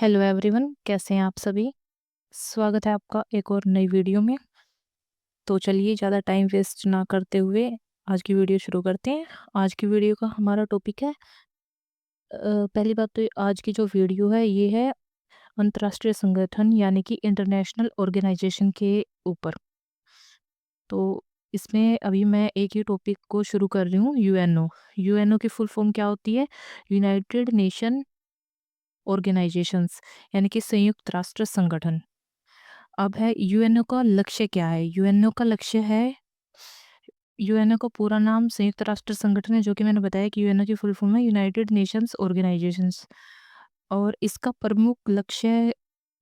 Hello everyone, कैसे हैं आप सभी? स्वागत है आपका एक और नई वीडियो में। तो चलिए ज़्यादा टाइम वेस्ट ना करते हुए आज की वीडियो शुरू करते हैं। आज की वीडियो का हमारा टॉपिक है पहली बात तो आज की जो वीडियो है ये है अंतर्राष्ट्रीय संगठन यानी कि इंटरनेशनल ऑर्गेनाइजेशन के ऊपर। तो इसमें अभी मैं एक ही टॉपिक को शुरू कर रही हूँ, यूएनओ। यूएनओ की फुल फॉर्म क्या होती है? यूनाइटेड नेशन ऑर्गेनाइजेशंस यानी कि संयुक्त राष्ट्र संगठन। अब है यूएनओ का लक्ष्य क्या है? यूएनओ का लक्ष्य है, यूएनओ का पूरा नाम संयुक्त राष्ट्र संगठन है, जो कि मैंने बताया कि यूएनओ की फुल फॉर्म है यूनाइटेड नेशंस ऑर्गेनाइजेशंस। और इसका प्रमुख लक्ष्य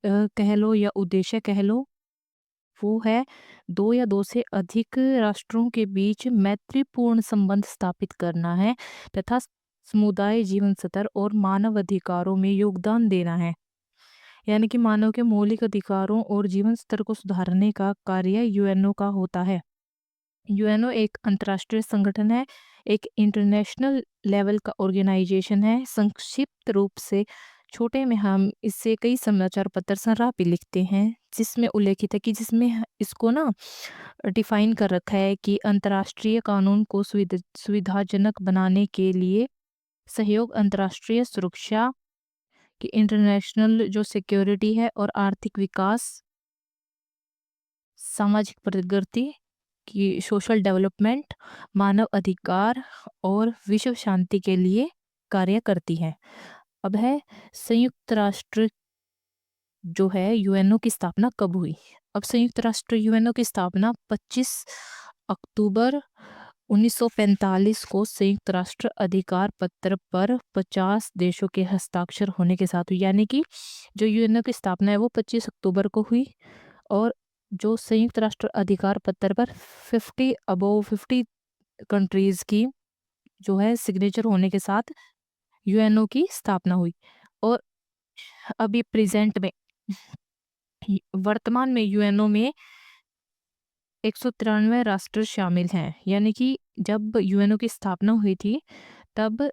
कह लो या उद्देश्य कह लो, वो है दो या दो से अधिक राष्ट्रों के बीच मैत्रीपूर्ण संबंध स्थापित करना है तथा समुदाय जीवन स्तर और मानव अधिकारों में योगदान देना है। यानी कि मानव के मौलिक अधिकारों और जीवन स्तर को सुधारने का कार्य यूएनओ का होता है। यूएनओ एक अंतर्राष्ट्रीय संगठन है, एक इंटरनेशनल लेवल का ऑर्गेनाइजेशन है। संक्षिप्त रूप से छोटे में हम इससे कई समाचार पत्र संरा भी लिखते हैं, जिसमें उल्लेखित है कि इसको ना डिफाइन कर रखा है कि अंतर्राष्ट्रीय कानून को सुविधाजनक बनाने के लिए सहयोग, अंतर्राष्ट्रीय सुरक्षा की इंटरनेशनल जो सिक्योरिटी है और आर्थिक विकास, सामाजिक प्रगति की सोशल डेवलपमेंट, मानव अधिकार और विश्व शांति के लिए कार्य करती है। अब है संयुक्त राष्ट्र जो है यूएनओ की स्थापना कब हुई? अब संयुक्त राष्ट्र यूएनओ की स्थापना 25 अक्टूबर 1945 को संयुक्त राष्ट्र अधिकार पत्र पर 50 देशों के हस्ताक्षर होने के साथ हुई। यानी कि जो यूएनओ की स्थापना है वो 25 अक्टूबर को हुई और जो संयुक्त राष्ट्र अधिकार पत्र पर 50 कंट्रीज की जो है सिग्नेचर होने के साथ यूएनओ की स्थापना हुई। और अभी प्रेजेंट में वर्तमान में यूएनओ में 193 राष्ट्र शामिल हैं। यानी कि जब यूएनओ की स्थापना हुई थी तब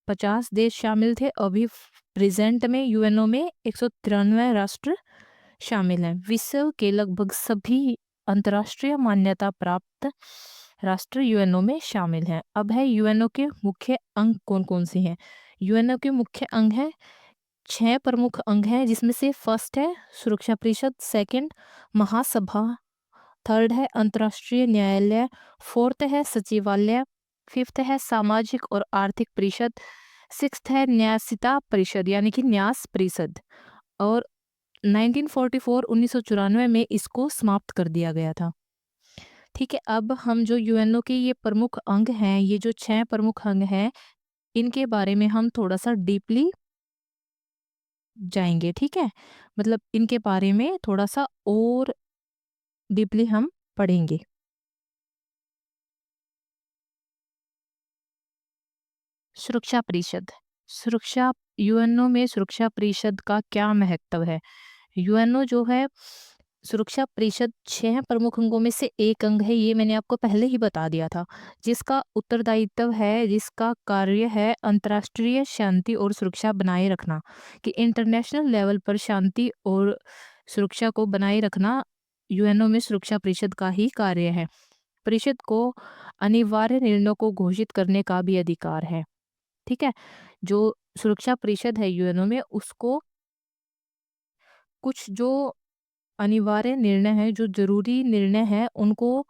50 देश शामिल थे। अभी प्रेजेंट में यूएनओ में 193 राष्ट्र शामिल हैं। विश्व के लगभग सभी अंतर्राष्ट्रीय मान्यता प्राप्त राष्ट्र यूएनओ में शामिल हैं। अब है यूएनओ के मुख्य अंग कौन कौन से हैं? यूएनओ के मुख्य अंग हैं, 6 प्रमुख अंग हैं, जिसमें से फर्स्ट है सुरक्षा परिषद, सेकंड महासभा, थर्ड है अंतर्राष्ट्रीय न्यायालय, फोर्थ है सचिवालय, फिफ्थ है सामाजिक और आर्थिक परिषद, सिक्स्थ है न्यासिता परिषद यानी कि न्यास परिषद। और 1994 में इसको समाप्त कर दिया गया था। ठीक है, अब हम जो यूएनओ के ये प्रमुख अंग हैं, ये जो 6 प्रमुख अंग हैं, इनके बारे में हम थोड़ा सा डीपली जाएंगे। ठीक है, मतलब इनके बारे में थोड़ा सा और डीपली हम पढ़ेंगे। सुरक्षा परिषद, सुरक्षा यूएनओ में सुरक्षा परिषद का क्या महत्व है? यूएनओ जो है सुरक्षा परिषद 6 प्रमुख अंगों में से एक अंग है, ये मैंने आपको पहले ही बता दिया था, जिसका उत्तरदायित्व है, जिसका कार्य है अंतर्राष्ट्रीय शांति और सुरक्षा बनाए रखना, कि इंटरनेशनल लेवल पर शांति और सुरक्षा को बनाए रखना यूएनओ में सुरक्षा परिषद का ही कार्य है। परिषद को अनिवार्य निर्णयों को घोषित करने का भी अधिकार है। ठीक है, जो सुरक्षा परिषद है यूएनओ में, उसको कुछ जो अनिवार्य निर्णय है, जो जरूरी निर्णय है, उनको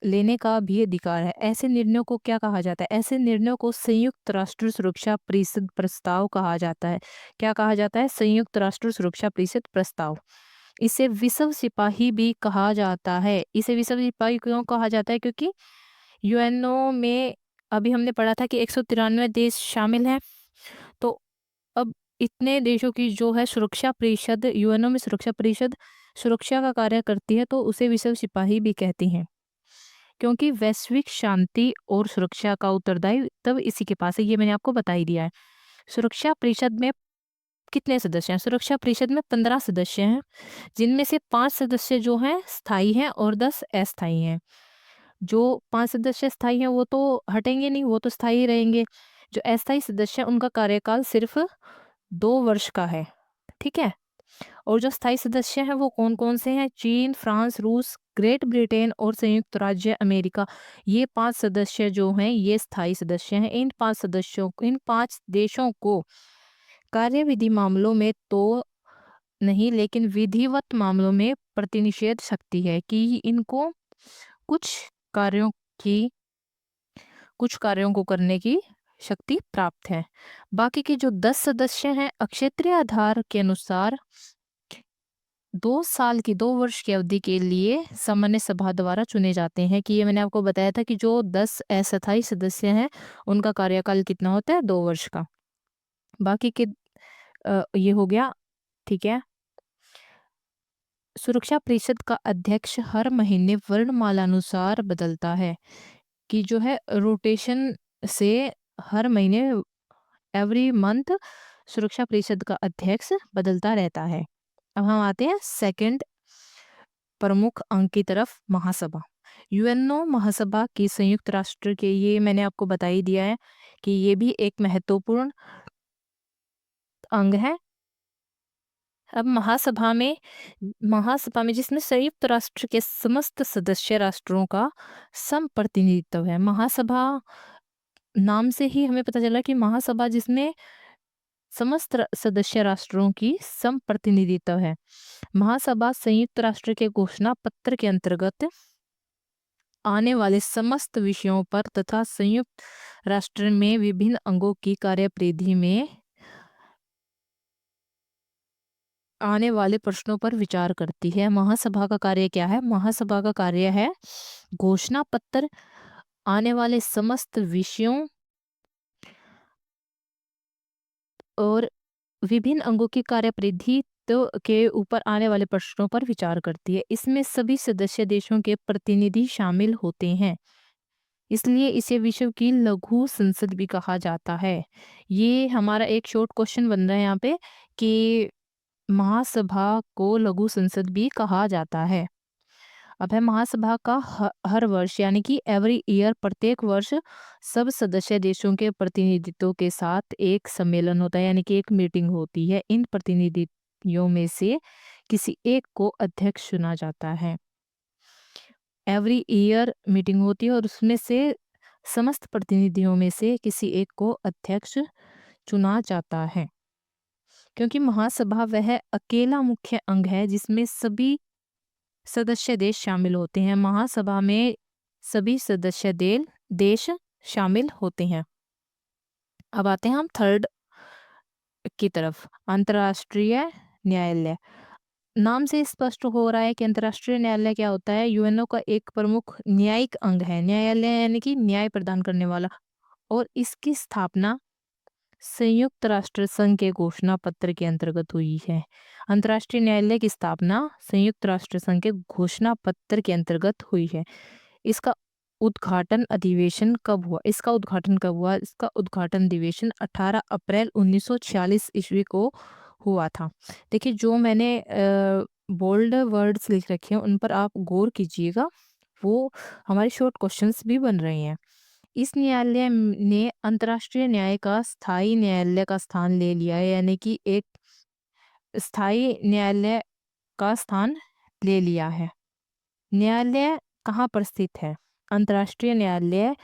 लेने का भी अधिकार है। ऐसे निर्णयों को क्या कहा जाता है? ऐसे निर्णयों को संयुक्त राष्ट्र सुरक्षा परिषद प्रस्ताव कहा जाता है। क्या कहा जाता है? संयुक्त राष्ट्र सुरक्षा परिषद प्रस्ताव। इसे विश्व सिपाही भी कहा जाता है। इसे विश्व सिपाही क्यों कहा जाता है? क्योंकि यूएनओ में अभी हमने पढ़ा था कि 193 देश शामिल हैं। तो अब इतने देशों की जो है सुरक्षा परिषद, यूएनओ में सुरक्षा परिषद सुरक्षा का कार्य करती है, तो उसे विश्व सिपाही भी कहती हैं, क्योंकि वैश्विक शांति और सुरक्षा का उत्तरदायित्व इसी के पास है। ये मैंने आपको बता ही दिया है। सुरक्षा परिषद में कितने सदस्य हैं? सुरक्षा परिषद में 15 सदस्य हैं, जिनमें से 5 सदस्य जो हैं स्थायी हैं और 10 अस्थायी हैं। जो 5 सदस्य स्थायी हैं वो तो हटेंगे नहीं, वो तो स्थायी रहेंगे। जो अस्थायी सदस्य हैं उनका कार्यकाल सिर्फ 2 वर्ष का है। ठीक है। और जो स्थायी सदस्य हैं वो कौन-कौन से हैं? चीन, फ्रांस, रूस, ग्रेट ब्रिटेन और संयुक्त राज्य अमेरिका। ये 5 सदस्य जो हैं ये स्थायी सदस्य हैं। इन 5 देशों को कार्यविधि मामलों में तो नहीं, लेकिन विधिवत मामलों में प्रतिनिषेध शक्ति है कि इनको कुछ कार्यों की कुछ कार्यों को करने की शक्ति प्राप्त है। बाकी के जो 10 सदस्य हैं अक्षेत्रीय आधार के अनुसार 2 वर्ष की अवधि के लिए सामान्य सभा द्वारा चुने जाते हैं। कि ये मैंने आपको बताया था कि जो 10 अस्थायी सदस्य हैं उनका कार्यकाल कितना होता है? 2 वर्ष का। बाकी के ये हो गया, ठीक है। सुरक्षा परिषद का अध्यक्ष हर महीने वर्णमाला अनुसार बदलता है। कि जो है रोटेशन से हर महीने एवरी मंथ सुरक्षा परिषद का अध्यक्ष बदलता रहता है। अब हम आते हैं सेकंड प्रमुख अंग की तरफ, महासभा। यूएनओ महासभा की संयुक्त राष्ट्र के, ये मैंने आपको बता ही दिया है कि ये भी एक महत्वपूर्ण अंग है। अब महासभा में जिसमें संयुक्त राष्ट्र के समस्त सदस्य राष्ट्रों का संप्रतिनिधित्व है। महासभा नाम से ही हमें पता चला कि महासभा जिसमें समस्त सदस्य राष्ट्रों की संप्रतिनिधित्व है। महासभा संयुक्त राष्ट्र के घोषणा पत्र के अंतर्गत आने वाले समस्त विषयों पर तथा संयुक्त राष्ट्र में विभिन्न अंगों की कार्यपरिधि में आने वाले प्रश्नों पर विचार करती है। महासभा का कार्य क्या है? महासभा का कार्य है घोषणा पत्र, आने वाले समस्त विषयों और विभिन्न अंगों की कार्यपरिधि के ऊपर आने वाले प्रश्नों पर विचार करती है। इसमें सभी सदस्य देशों के प्रतिनिधि शामिल होते हैं, इसलिए इसे विश्व की लघु संसद भी कहा जाता है। ये हमारा एक शॉर्ट क्वेश्चन बन रहा है यहाँ पे कि महासभा को लघु संसद भी कहा जाता है। अब है महासभा का हर वर्ष यानी कि एवरी ईयर, प्रत्येक वर्ष सब सदस्य देशों के प्रतिनिधित्व के साथ एक सम्मेलन होता है, यानी कि एक मीटिंग होती है। इन प्रतिनिधियों में से किसी एक को अध्यक्ष चुना जाता है। एवरी ईयर मीटिंग होती है और उसमें से समस्त प्रतिनिधियों में से किसी एक को अध्यक्ष चुना जाता है। क्योंकि महासभा वह अकेला मुख्य अंग है जिसमें सभी सदस्य देश शामिल होते हैं। महासभा में सभी सदस्य देश शामिल होते हैं। अब आते हैं हम थर्ड की तरफ, अंतर्राष्ट्रीय न्यायालय। नाम से स्पष्ट हो रहा है कि अंतर्राष्ट्रीय न्यायालय क्या होता है? यूएनओ का एक प्रमुख न्यायिक अंग है। न्यायालय यानी कि न्याय प्रदान करने वाला, और इसकी स्थापना संयुक्त राष्ट्र संघ के घोषणा पत्र के अंतर्गत हुई है। अंतर्राष्ट्रीय न्यायालय की स्थापना संयुक्त राष्ट्र संघ के घोषणा पत्र के अंतर्गत हुई है। इसका उद्घाटन अधिवेशन कब हुआ? इसका उद्घाटन अधिवेशन 18 अप्रैल 1946 ईस्वी को हुआ था। देखिए जो मैंने बोल्ड वर्ड्स लिख रखे हैं उन पर आप गौर कीजिएगा, वो हमारे शॉर्ट क्वेश्चंस भी बन रहे हैं। इस न्यायालय ने अंतर्राष्ट्रीय न्याय का स्थायी न्यायालय का स्थान ले लिया है, यानी कि एक स्थायी न्यायालय का स्थान ले लिया है। न्यायालय कहाँ पर स्थित है? अंतर्राष्ट्रीय न्यायालय,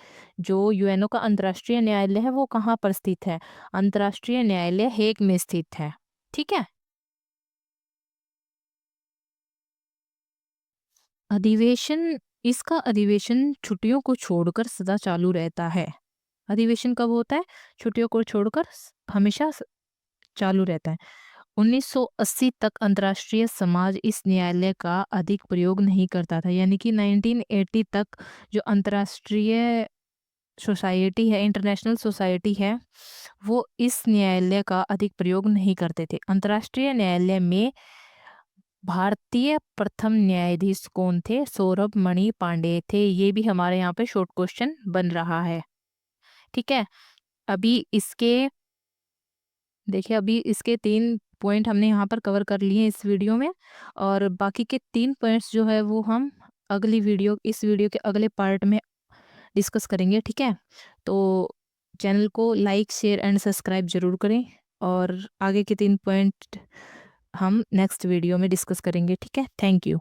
जो यूएनओ का अंतर्राष्ट्रीय न्यायालय है वो कहाँ पर स्थित है? अंतर्राष्ट्रीय न्यायालय हेग में स्थित है। ठीक है। इसका अधिवेशन छुट्टियों को छोड़कर सदा चालू रहता है। अधिवेशन कब होता है? छुट्टियों को छोड़कर हमेशा चालू रहता है। 1980 तक अंतर्राष्ट्रीय समाज इस न्यायालय का अधिक प्रयोग नहीं करता था, यानी कि 1980 तक जो अंतर्राष्ट्रीय सोसाइटी है, इंटरनेशनल सोसाइटी है, वो इस न्यायालय का अधिक प्रयोग नहीं करते थे। अंतर्राष्ट्रीय न्यायालय में भारतीय प्रथम न्यायाधीश कौन थे? सौरभ मणि पांडे थे। ये भी हमारे यहाँ पे शॉर्ट क्वेश्चन बन रहा है। ठीक है। अभी इसके देखिए अभी इसके 3 पॉइंट हमने यहाँ पर कवर कर लिए हैं इस वीडियो में, और बाकी के 3 पॉइंट्स जो है वो हम इस वीडियो के अगले पार्ट में डिस्कस करेंगे। ठीक है। तो चैनल को लाइक, शेयर एंड सब्सक्राइब जरूर करें, और आगे के 3 पॉइंट हम नेक्स्ट वीडियो में डिस्कस करेंगे, ठीक है? Thank you.